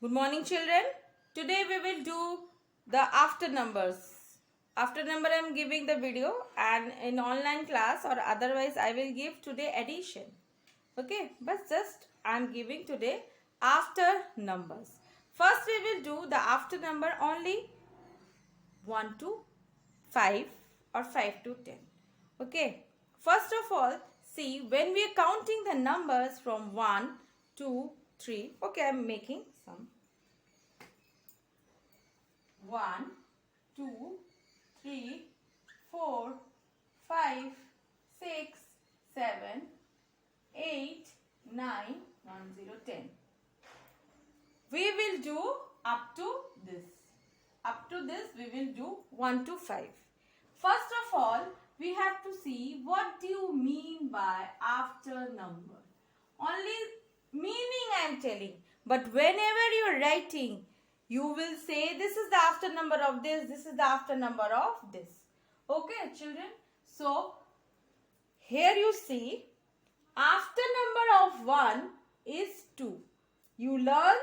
Good morning, children. Today we will do the after numbers. After number I am giving the video, and in online class or otherwise I will give today addition. Okay, but just I am giving today after numbers. First we will do the after number only 1 to 5 or 5 to 10. Okay, first of all, see when we are counting the numbers from 1, 2, 3. Okay, I am making some. 1, 2, 3, 4, 5, 6, 7, 8, 9, 1, 0, 10. We will do up to this. Up to this we will do 1 to 5. First of all, we have to see what do you mean by after number. Only meaning I am telling. But whenever you are writing, you will say this is the after number of this is the after number of this. Okay, children. So, here you see after number of 1 is 2. You learn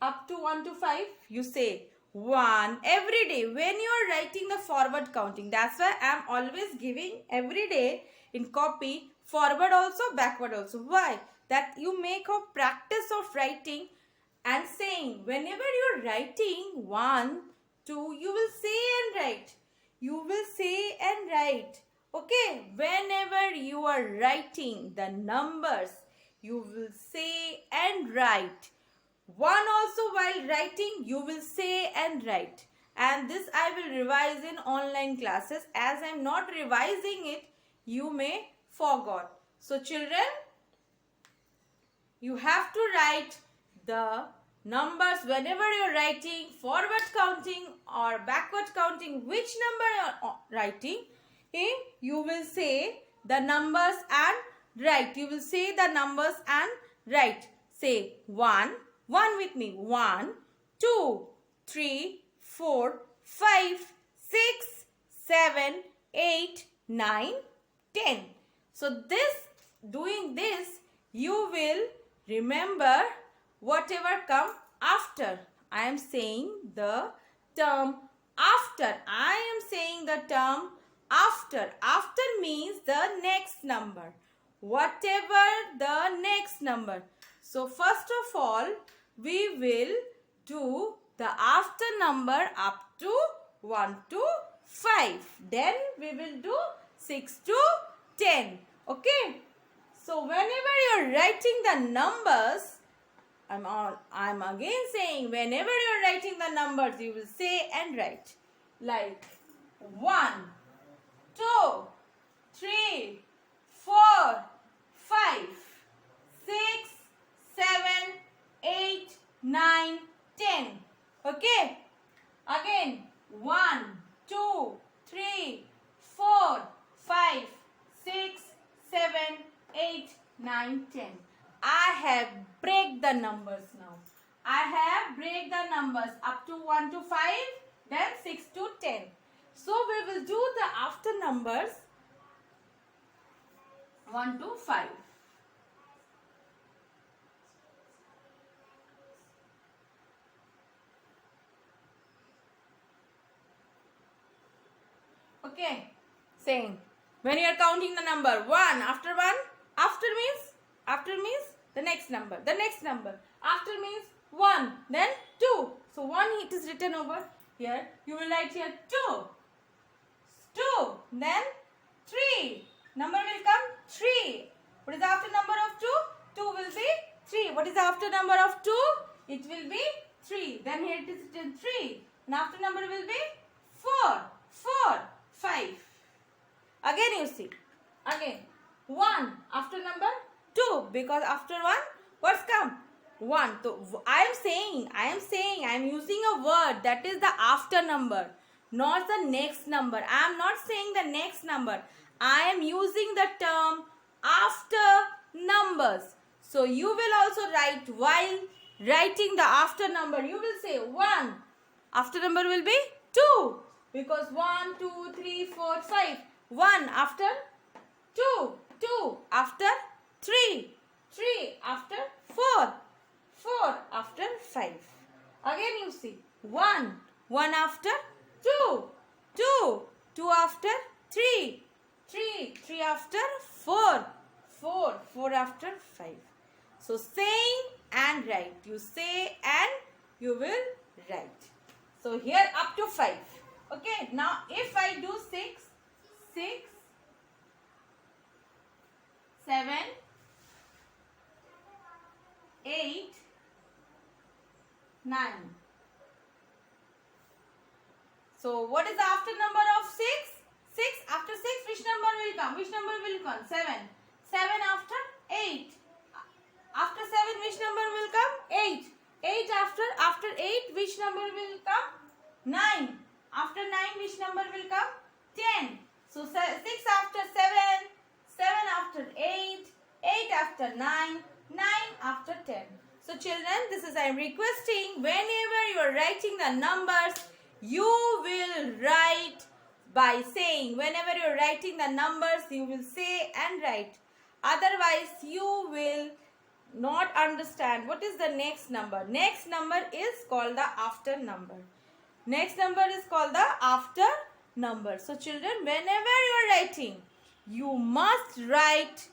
up to 1 to 5. You say 1 every day when you are writing the forward counting. That's why I am always giving every day in copy forward also, backward also. Why? That you make a practice of writing and saying. Whenever you are writing 1, 2, you will say and write. You will say and write. Okay, whenever you are writing the numbers, you will say and write. 1 also while writing, you will say and write. And this I will revise in online classes. As I am not revising it, you may forgot. So children, you have to write the numbers whenever you are writing forward counting or backward counting. Which number you are writing, you will say the numbers and write. You will say the numbers and write. Say 1 with me. 1, 2, 3, 4, 5, 6, 7, 8, 9, 10. So doing this, you will remember whatever come after. I am saying the term after. I am saying the term after. After means the next number. Whatever the next number. So first of all, we will do the after number up to 1 to 5. Then we will do 6 to 10. Okay. So whenever you are writing the numbers, I'm again saying whenever you are writing the numbers, you will say and write. Like 1, 2, 3, 4, 5, 6, 7, 8, 9, 10. Okay. Again 1, 2, 3, 4, 5, 6, 7, 8, 9, 10. I have break the numbers now. I have break the numbers up to 1 to 5, then 6 to 10. So we will do the after numbers 1 to 5. Okay, saying when you are counting the number 1, after means the next number, after means 1, then 2. So 1 it is written over here. You will write here 2, then 3. Number will come 3. What is the after number of 2? 2 will be 3. What is the after number of 2? It will be 3. Then here it is written 3. And after number will be 4, 5. Again you see. Again 1 after number 2, because after 1 what's come? 1. So I am using a word that is the after number, not the next number. I am not saying the next number. I am using the term after numbers. So you will also write, while writing the after number, you will say 1. After number will be 2, because 1, 2, 3, 4, 5. 1 after 2, 2 after 3, 3 after 4, 4 after 5. 1. 1 after 2. 2. 2 after 3. 3. 3 after 4. 4. 4 after 5. So saying and write. You say and you will write. So here up to 5. Okay. Now if I do 6, 6, 7, 8, 9. So what is the after number of 6? 6. After 6 which number will come? Which number will come? 7. 7 after 8. After 7 which number will come? 8. 8 after 8 which number will come? 9. After 9 which number will come? 10. So 6 after 7, 7 after 8, 8 after 9, 9 after 10. So children, this is I am requesting, whenever you are writing the numbers, you will write by saying. Whenever you are writing the numbers, you will say and write. Otherwise, you will not understand what is the next number. Next number is called the after number. Next number is called the after number. So children, whenever you are writing, you must write,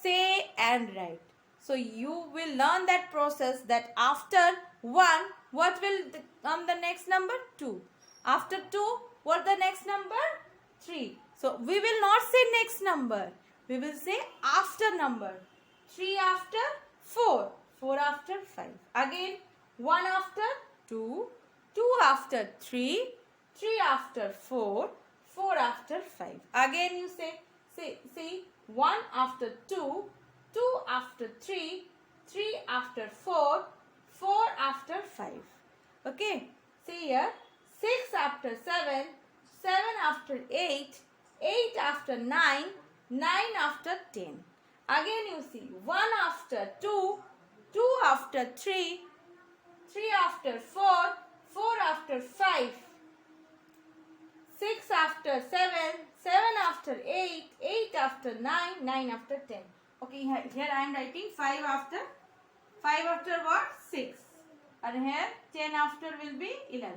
say and write. So you will learn that process, that after 1, what will come the next number? 2. After 2, what the next number? 3. So we will not say next number. We will say after number. 3 after 4. 4 after 5. Again 1 after 2. 2 after 3. 3 after 4. 4 after 5. Again you say 1 after 2. 2 after 3, 3 after 4, 4 after 5. Okay. See here. 6 after 7, 7 after 8, 8 after 9, 9 after 10. Again you see 1 after 2, 2 after 3, 3 after 4, 4 after 5. 6 after 7, 7 after 8, 8 after 9, 9 after 10. Okay, here I am writing 5 after what? 6. And here 10 after will be 11.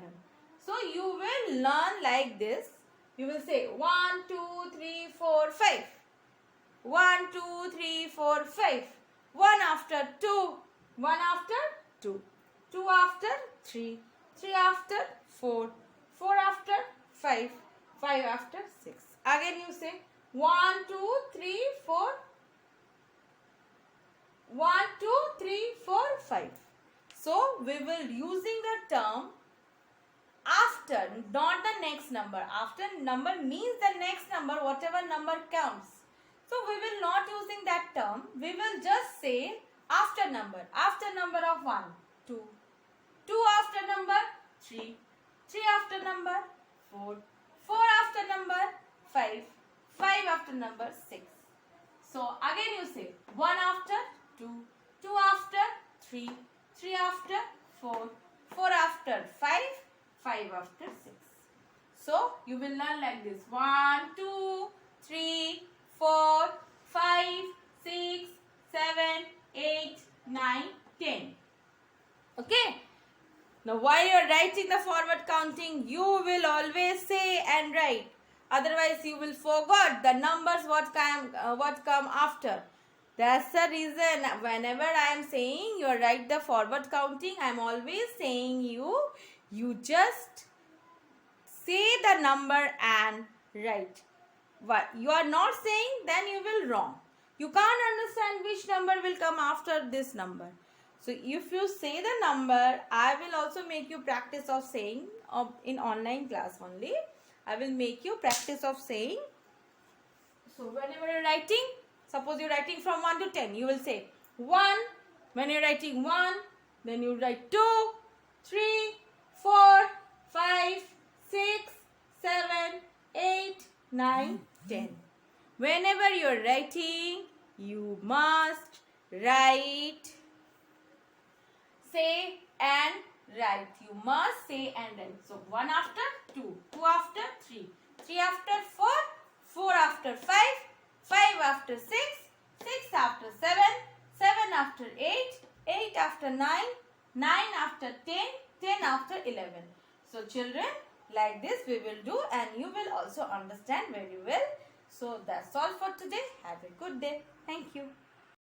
So you will learn like this. You will say 1, 2, 3, 4, 5. 1, 2, 3, 4, 5. 1 after 2. 1 after 2. 2 after 3. 3 after 4. 4 after 5. 5 after 6. Again you say 1, 2, 3, 4. 1, 2, 3, 4, 5. So we will using the term after, not the next number. After number means the next number, whatever number counts. So we will not using that term. We will just say after number. After number of 1, 2. 2 after number 3. 3 after number 4. 4 after number 5. 5 after number 6. So again you say 1 after 2, 2 after 3, 3 after 4, 4 after 5, 5 after 6. So you will learn like this: 1, 2, 3, 4, 5, 6, 7, 8, 9, 10. Okay. Now while you are writing the forward counting, you will always say and write. Otherwise you will forget the numbers what come after. That's the reason whenever I am saying you write the forward counting, I am always saying you just say the number and write. What you are not saying, then you will wrong. You can't understand which number will come after this number. So if you say the number, I will also make you practice of saying in online class only. I will make you practice of saying. So whenever you are writing, suppose you are writing from 1 to 10, you will say 1. When you are writing 1, then you write 2, 3, 4, 5, 6, 7, 8, 9, 10. Whenever you are writing, you must write, say and write. You must say and write. So 1 after 2, 2 after 3, 3 after 4, 4 after 5, 5 after 6, 6 after 7, 7 after 8, 8 after 9, 9 after 10, 10 after 11. So children, like this we will do and you will also understand very well. So that's all for today. Have a good day. Thank you.